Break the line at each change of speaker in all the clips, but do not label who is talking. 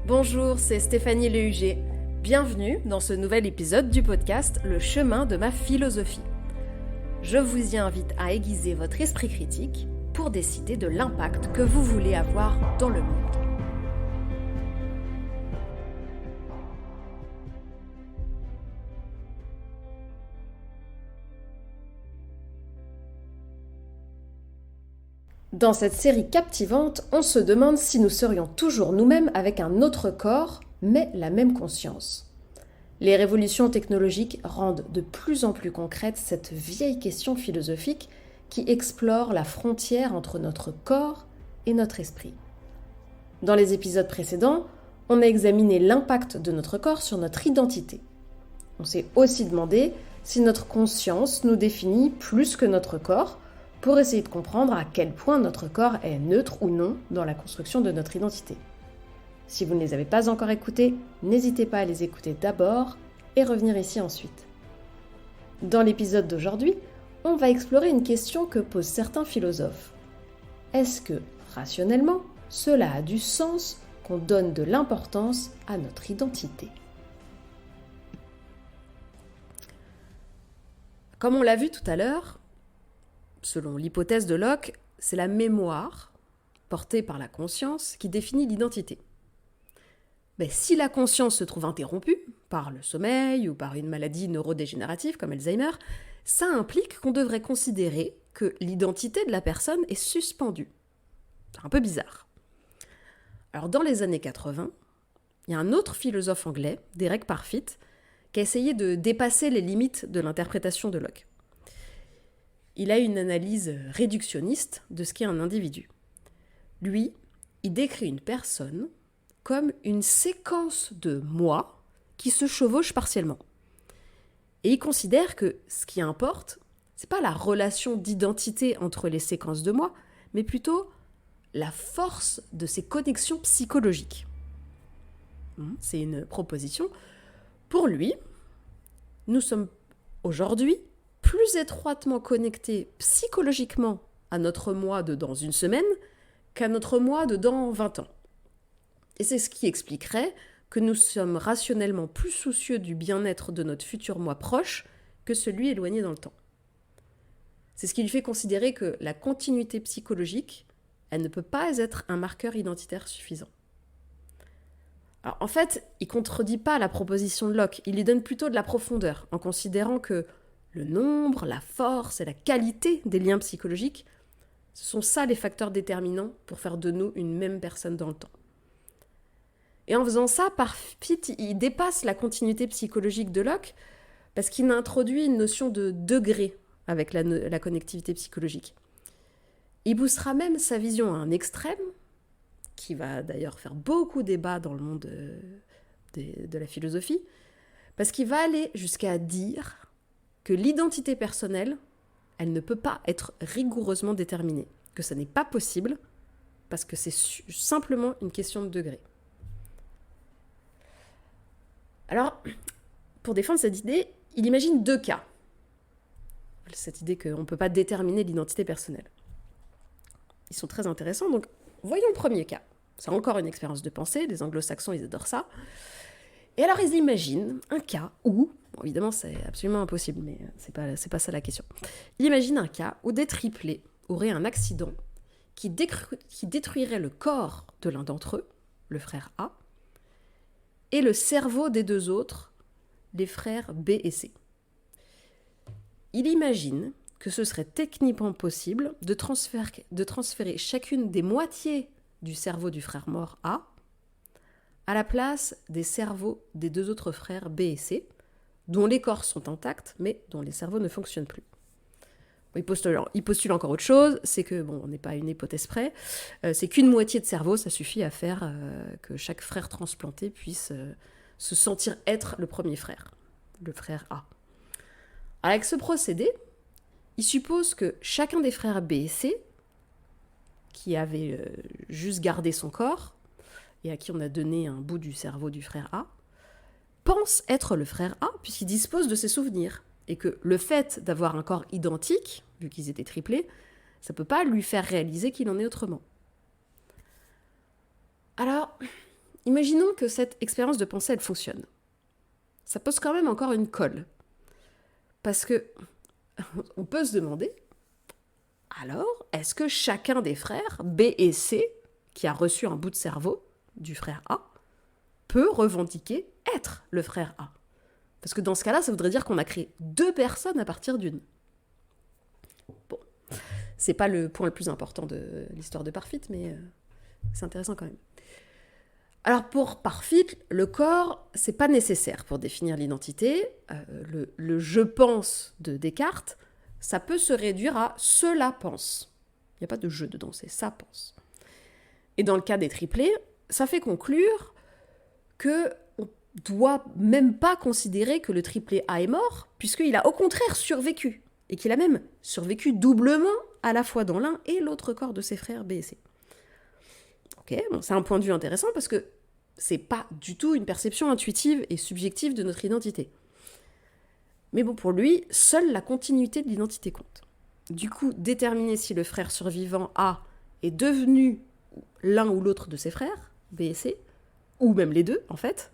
Bonjour, c'est Stéphanie Lehuger. Bienvenue dans ce nouvel épisode du podcast Le chemin de ma philosophie. Je vous y invite à aiguiser votre esprit critique pour décider de l'impact que vous voulez avoir dans le monde. Dans cette série captivante, on se demande si nous serions toujours nous-mêmes avec un autre corps, mais la même conscience. Les révolutions technologiques rendent de plus en plus concrète cette vieille question philosophique qui explore la frontière entre notre corps et notre esprit. Dans les épisodes précédents, on a examiné l'impact de notre corps sur notre identité. On s'est aussi demandé si notre conscience nous définit plus que notre corps, pour essayer de comprendre à quel point notre corps est neutre ou non dans la construction de notre identité. Si vous ne les avez pas encore écoutés, n'hésitez pas à les écouter d'abord et revenir ici ensuite. Dans l'épisode d'aujourd'hui, on va explorer une question que posent certains philosophes. Est-ce que, rationnellement, cela a du sens qu'on donne de l'importance à notre identité ? Comme on l'a vu tout à l'heure, selon l'hypothèse de Locke, c'est la mémoire, portée par la conscience, qui définit l'identité. Mais si la conscience se trouve interrompue, par le sommeil ou par une maladie neurodégénérative comme Alzheimer, ça implique qu'on devrait considérer que l'identité de la personne est suspendue. C'est un peu bizarre. Alors dans les années 80, il y a un autre philosophe anglais, Derek Parfit, qui a essayé de dépasser les limites de l'interprétation de Locke. Il a une analyse réductionniste de ce qu'est un individu. Lui, il décrit une personne comme une séquence de moi qui se chevauche partiellement. Et il considère que ce qui importe, c'est pas la relation d'identité entre les séquences de moi, mais plutôt la force de ces connexions psychologiques. C'est une proposition. Pour lui, nous sommes aujourd'hui plus étroitement connectés psychologiquement à notre moi de dans une semaine qu'à notre moi de dans 20 ans. Et c'est ce qui expliquerait que nous sommes rationnellement plus soucieux du bien-être de notre futur moi proche que celui éloigné dans le temps. C'est ce qui lui fait considérer que la continuité psychologique, elle ne peut pas être un marqueur identitaire suffisant. Alors, en fait, il ne contredit pas la proposition de Locke, il lui donne plutôt de la profondeur, en considérant que le nombre, la force et la qualité des liens psychologiques, ce sont ça les facteurs déterminants pour faire de nous une même personne dans le temps. Et en faisant ça, Parfit, il dépasse la continuité psychologique de Locke parce qu'il a introduit une notion de degré avec la connectivité psychologique. Il poussera même sa vision à un extrême, qui va d'ailleurs faire beaucoup débat dans le monde de la philosophie, parce qu'il va aller jusqu'à dire que l'identité personnelle, elle ne peut pas être rigoureusement déterminée, que ça n'est pas possible, parce que c'est simplement une question de degré. Alors, pour défendre cette idée, il imagine deux cas. Cette idée qu'on ne peut pas déterminer l'identité personnelle. Ils sont très intéressants, donc voyons le premier cas. C'est encore une expérience de pensée, les anglo-saxons, ils adorent ça. Et alors, ils imaginent un cas où, bon, évidemment, c'est absolument impossible, mais c'est pas ça la question. Ils imaginent un cas où des triplés auraient un accident qui détruirait le corps de l'un d'entre eux, le frère A, et le cerveau des deux autres, les frères B et C. Il imagine que ce serait techniquement possible de transférer chacune des moitiés du cerveau du frère mort A à la place des cerveaux des deux autres frères B et C, dont les corps sont intacts, mais dont les cerveaux ne fonctionnent plus. Il postule encore autre chose, c'est que, bon, on n'est pas à une hypothèse près, c'est qu'une moitié de cerveau, ça suffit à faire que chaque frère transplanté puisse se sentir être le premier frère, le frère A. Avec ce procédé, il suppose que chacun des frères B et C, qui avait juste gardé son corps, et à qui on a donné un bout du cerveau du frère A, pense être le frère A, puisqu'il dispose de ses souvenirs. Et que le fait d'avoir un corps identique, vu qu'ils étaient triplés, ça ne peut pas lui faire réaliser qu'il en est autrement. Alors, imaginons que cette expérience de pensée, elle fonctionne. Ça pose quand même encore une colle. Parce que on peut se demander, alors, est-ce que chacun des frères, B et C, qui a reçu un bout de cerveau du frère A, peut revendiquer être le frère A? Parce que dans ce cas-là, ça voudrait dire qu'on a créé 2 personnes à partir d'une. Bon, c'est pas le point le plus important de l'histoire de Parfit, mais c'est intéressant quand même. Alors pour Parfit, le corps, c'est pas nécessaire pour définir l'identité. Le je pense de Descartes, ça peut se réduire à cela pense. Il n'y a pas de je dedans, c'est ça pense. Et dans le cas des triplés, ça fait conclure que on doit même pas considérer que le triplet A est mort, puisqu'il a au contraire survécu, et qu'il a même survécu doublement, à la fois dans l'un et l'autre corps de ses frères B et C. Ok, bon, c'est un point de vue intéressant parce que c'est pas du tout une perception intuitive et subjective de notre identité. Mais bon, pour lui, seule la continuité de l'identité compte. Du coup, déterminer si le frère survivant A est devenu l'un ou l'autre de ses frères, B et C, ou même les deux, en fait,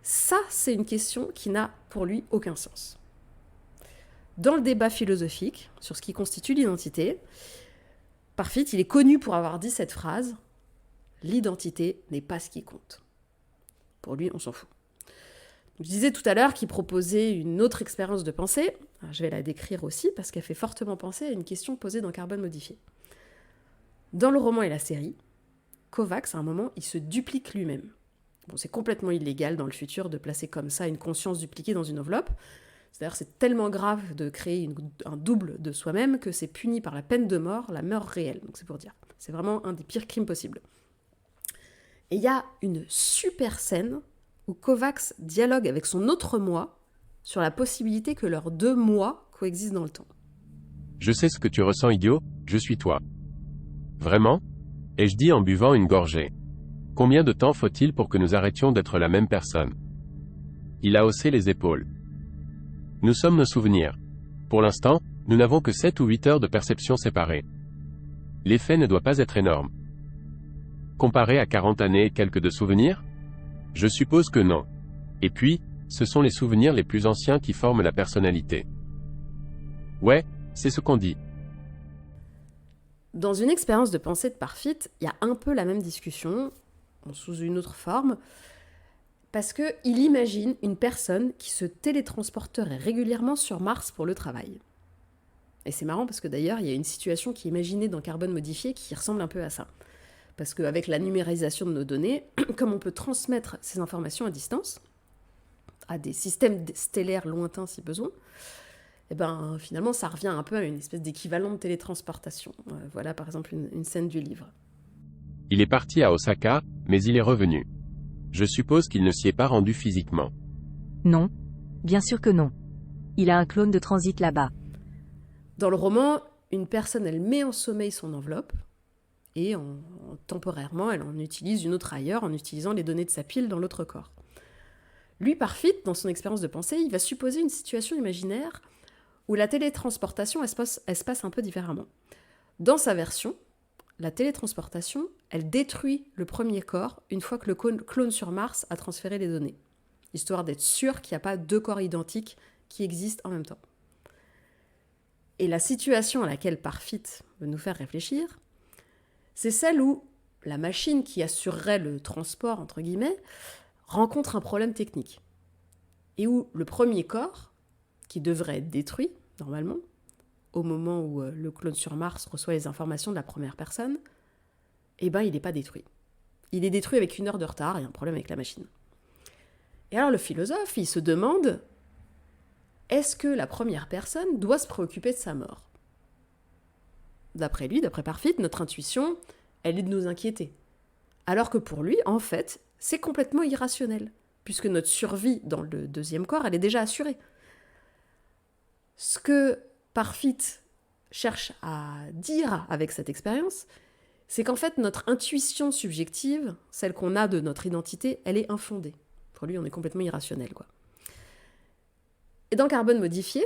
ça, c'est une question qui n'a pour lui aucun sens. Dans le débat philosophique sur ce qui constitue l'identité, Parfit, il est connu pour avoir dit cette phrase « L'identité n'est pas ce qui compte ». Pour lui, on s'en fout. Je disais tout à l'heure qu'il proposait une autre expérience de pensée. Alors, je vais la décrire aussi parce qu'elle fait fortement penser à une question posée dans Carbone modifié. Dans le roman et la série, Kovacs, à un moment, il se duplique lui-même. Bon, c'est complètement illégal dans le futur de placer comme ça une conscience dupliquée dans une enveloppe. C'est-à-dire c'est tellement grave de créer un double de soi-même que c'est puni par la peine de mort, la mort réelle. Donc c'est pour dire. C'est vraiment un des pires crimes possibles. Et il y a une super scène où Kovacs dialogue avec son autre moi sur la possibilité que leurs 2 moi coexistent dans le temps.
Je sais ce que tu ressens, idiot, je suis toi. Vraiment ? Ai-je dit en buvant une gorgée. Combien de temps faut-il pour que nous arrêtions d'être la même personne ? Il a haussé les épaules. Nous sommes nos souvenirs. Pour l'instant, nous n'avons que 7 ou 8 heures de perception séparées. L'effet ne doit pas être énorme. Comparé à 40 années et quelques de souvenirs ? Je suppose que non. Et puis, ce sont les souvenirs les plus anciens qui forment la personnalité. Ouais, c'est ce qu'on dit.
Dans une expérience de pensée de Parfit, il y a un peu la même discussion, sous une autre forme, parce qu'il imagine une personne qui se télétransporterait régulièrement sur Mars pour le travail. Et c'est marrant parce que d'ailleurs, il y a une situation qui est imaginée dans Carbone modifié qui ressemble un peu à ça. Parce qu'avec la numérisation de nos données, comme on peut transmettre ces informations à distance, à des systèmes stellaires lointains si besoin, et ben finalement ça revient un peu à une espèce d'équivalent de télétransportation. Voilà par exemple une scène du livre.
Il est parti à Osaka, mais il est revenu. Je suppose qu'il ne s'y est pas rendu physiquement.
Non. Bien sûr que non. Il a un clone de transit là-bas.
Dans le roman, une personne, elle met en sommeil son enveloppe, et temporairement, elle en utilise une autre ailleurs en utilisant les données de sa pile dans l'autre corps. Lui, Parfit, dans son expérience de pensée, il va supposer une situation imaginaire où la télétransportation, elle se passe un peu différemment. Dans sa version, la télétransportation, elle détruit le premier corps une fois que le clone sur Mars a transféré les données, histoire d'être sûr qu'il n'y a pas 2 corps identiques qui existent en même temps. Et la situation à laquelle Parfit veut nous faire réfléchir, c'est celle où la machine qui assurerait le transport, entre guillemets, rencontre un problème technique. Et où le premier corps, qui devrait être détruit, normalement, au moment où le clone sur Mars reçoit les informations de la première personne, eh ben il n'est pas détruit. Il est détruit avec 1 heure de retard, il y a un problème avec la machine. Et alors le philosophe, il se demande, est-ce que la première personne doit se préoccuper de sa mort ? D'après lui, d'après Parfit, notre intuition, elle est de nous inquiéter. Alors que pour lui, en fait, c'est complètement irrationnel, puisque notre survie dans le 2e corps, elle est déjà assurée. Ce que Parfit cherche à dire avec cette expérience, c'est qu'en fait, notre intuition subjective, celle qu'on a de notre identité, elle est infondée. Pour lui, on est complètement irrationnel, quoi. Et dans Carbone modifié,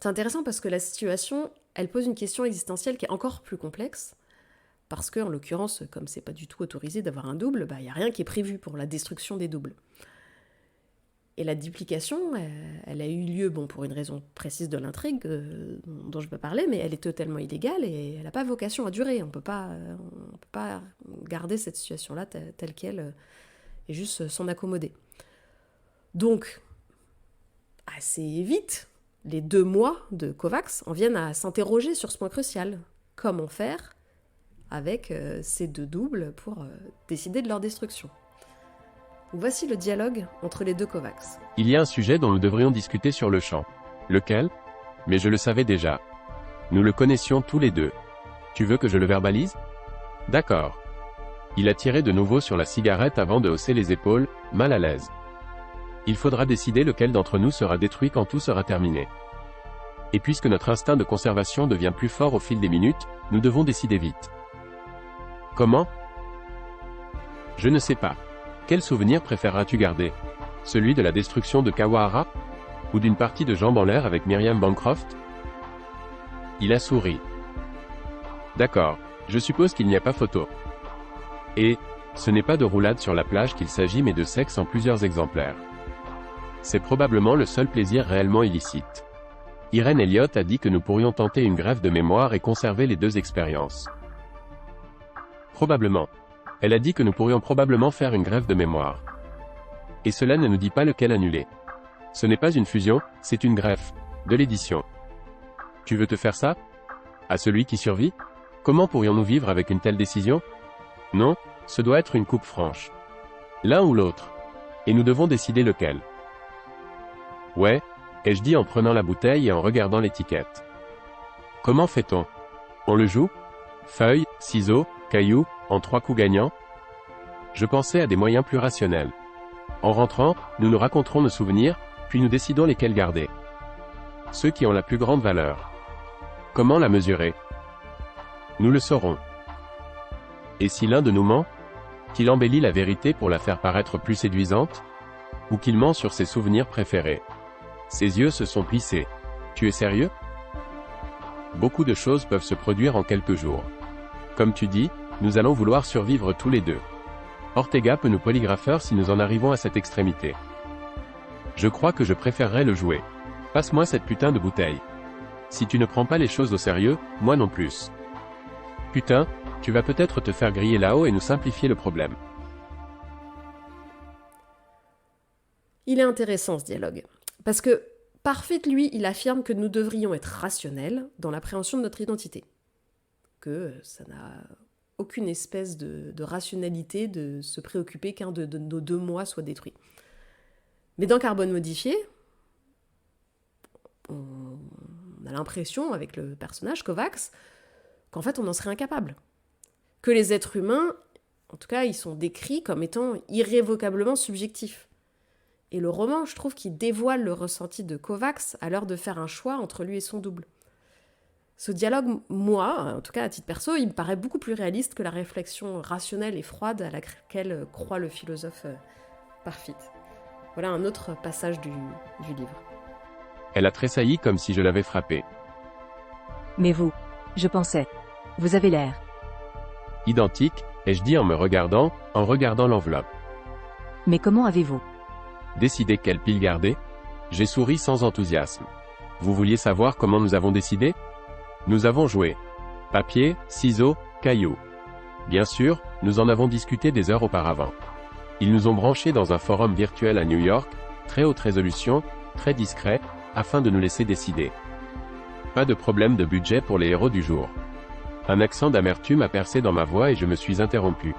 c'est intéressant parce que la situation, elle pose une question existentielle qui est encore plus complexe, parce que, en l'occurrence, comme c'est pas du tout autorisé d'avoir un double, il n'y a rien qui est prévu pour la destruction des doubles. Et la duplication, elle a eu lieu, pour une raison précise de l'intrigue dont je peux parler, mais elle est totalement illégale et elle n'a pas vocation à durer. On peut pas garder cette situation-là telle qu'elle et juste s'en accommoder. Donc, assez vite, les 2 mois de Kovacs en viennent à s'interroger sur ce point crucial. Comment faire avec ces 2 doubles pour décider de leur destruction? Voici le dialogue entre les 2 Kovacs.
Il y a un sujet dont nous devrions discuter sur le champ. Lequel? Mais je le savais déjà. Nous le connaissions tous les deux. Tu veux que je le verbalise? D'accord. Il a tiré de nouveau sur la cigarette avant de hausser les épaules, mal à l'aise. Il faudra décider lequel d'entre nous sera détruit quand tout sera terminé. Et puisque notre instinct de conservation devient plus fort au fil des minutes, nous devons décider vite. Comment? Je ne sais pas. Quel souvenir préféreras-tu garder? Celui de la destruction de Kawahara? Ou d'une partie de jambes en l'air avec Miriam Bancroft? Il a souri. D'accord, je suppose qu'il n'y a pas photo. Et, ce n'est pas de roulade sur la plage qu'il s'agit mais de sexe en plusieurs exemplaires. C'est probablement le seul plaisir réellement illicite. Irène Elliott a dit que nous pourrions tenter une greffe de mémoire et conserver les 2 expériences. Probablement. Elle a dit que nous pourrions probablement faire une greffe de mémoire. Et cela ne nous dit pas lequel annuler. Ce n'est pas une fusion, c'est une greffe. De l'édition. Tu veux te faire ça? À celui qui survit? Comment pourrions-nous vivre avec une telle décision? Non, ce doit être une coupe franche. L'un ou l'autre. Et nous devons décider lequel. Ouais, ai-je dit en prenant la bouteille et en regardant l'étiquette. Comment fait-on? On le joue? Feuilles, ciseaux, cailloux, en 3 coups gagnants? Je pensais à des moyens plus rationnels. En rentrant, nous nous raconterons nos souvenirs, puis nous décidons lesquels garder. Ceux qui ont la plus grande valeur. Comment la mesurer? Nous le saurons. Et si l'un de nous ment? Qu'il embellit la vérité pour la faire paraître plus séduisante? Ou qu'il ment sur ses souvenirs préférés? Ses yeux se sont plissés. Tu es sérieux? Beaucoup de choses peuvent se produire en quelques jours. Comme tu dis, nous allons vouloir survivre tous les 2. Ortega peut nous polygrapher si nous en arrivons à cette extrémité. Je crois que je préférerais le jouer. Passe-moi cette putain de bouteille. Si tu ne prends pas les choses au sérieux, moi non plus. Putain, tu vas peut-être te faire griller là-haut et nous simplifier le problème.
Il est intéressant ce dialogue, parce que Parfit, lui, il affirme que nous devrions être rationnels dans l'appréhension de notre identité. Que ça n'a aucune espèce de rationalité de se préoccuper qu'un de nos 2 mois soit détruit. Mais dans Carbone modifié, on a l'impression, avec le personnage Kovacs, qu'en fait on en serait incapable. Que les êtres humains, en tout cas, ils sont décrits comme étant irrévocablement subjectifs. Et le roman, je trouve qu'il dévoile le ressenti de Kovacs à l'heure de faire un choix entre lui et son double. Ce dialogue, moi, en tout cas à titre perso, il me paraît beaucoup plus réaliste que la réflexion rationnelle et froide à laquelle croit le philosophe Parfit. Voilà un autre passage du livre.
Elle a tressailli comme si je l'avais frappée.
Mais vous, je pensais. Vous avez l'air.
Identique, ai-je dit en me regardant, en regardant l'enveloppe.
Mais comment avez-vous
Décidé quelle pile garder? J'ai souri sans enthousiasme. Vous vouliez savoir comment nous avons décidé? Nous avons joué. Papier, ciseaux, cailloux. Bien sûr, nous en avons discuté des heures auparavant. Ils nous ont branchés dans un forum virtuel à New York, très haute résolution, très discret, afin de nous laisser décider. Pas de problème de budget pour les héros du jour. Un accent d'amertume a percé dans ma voix et je me suis interrompu.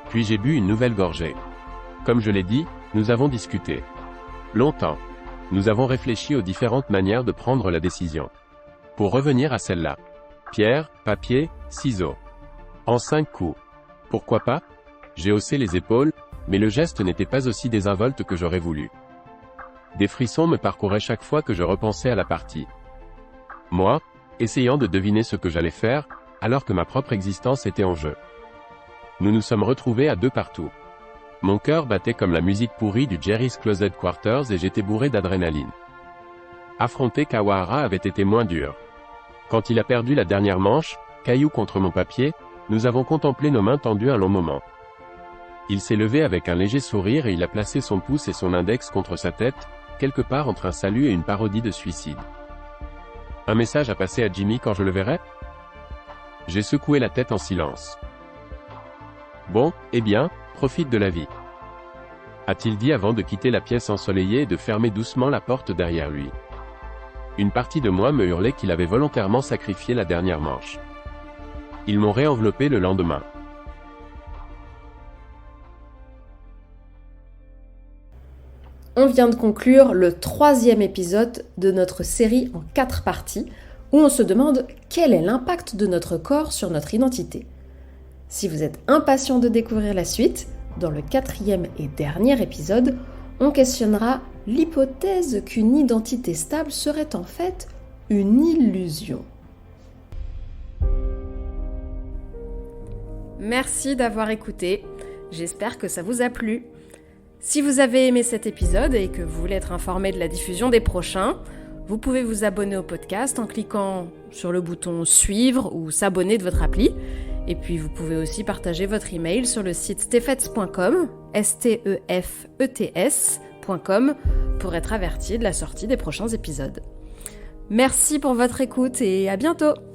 Puis j'ai bu une nouvelle gorgée. Comme je l'ai dit, nous avons discuté. Longtemps. Nous avons réfléchi aux différentes manières de prendre la décision. Pour revenir à celle-là. Pierre, papier, ciseaux. En 5 coups. Pourquoi pas? J'ai haussé les épaules, mais le geste n'était pas aussi désinvolte que j'aurais voulu. Des frissons me parcouraient chaque fois que je repensais à la partie. Moi, essayant de deviner ce que j'allais faire, alors que ma propre existence était en jeu. Nous nous sommes retrouvés à 2 partout. Mon cœur battait comme la musique pourrie du Jerry's Closet Quarters et j'étais bourré d'adrénaline. Affronter Kawahara avait été moins dur. Quand il a perdu la dernière manche, caillou contre mon papier, Nous avons contemplé nos mains tendues un long moment. Il s'est levé avec un léger sourire et il a placé son pouce et son index contre sa tête, quelque part entre un salut et une parodie de suicide. Un message à passer à Jimmy quand je le verrai ? J'ai secoué la tête en silence. Bon, eh bien, profite de la vie. A-t-il dit avant de quitter la pièce ensoleillée et de fermer doucement la porte derrière lui. Une partie de moi me hurlait qu'il avait volontairement sacrifié la dernière manche. Ils m'ont réenveloppé le lendemain.
On vient de conclure le 3e épisode de notre série en 4 parties, où on se demande quel est l'impact de notre corps sur notre identité. Si vous êtes impatient de découvrir la suite, dans le 4e et dernier épisode, on questionnera l'hypothèse qu'une identité stable serait en fait une illusion. Merci d'avoir écouté, j'espère que ça vous a plu. Si vous avez aimé cet épisode et que vous voulez être informé de la diffusion des prochains, vous pouvez vous abonner au podcast en cliquant sur le bouton suivre ou s'abonner de votre appli. Et puis vous pouvez aussi partager votre email sur le site stefets.com, stefets.com, pour être averti de la sortie des prochains épisodes. Merci pour votre écoute et à bientôt!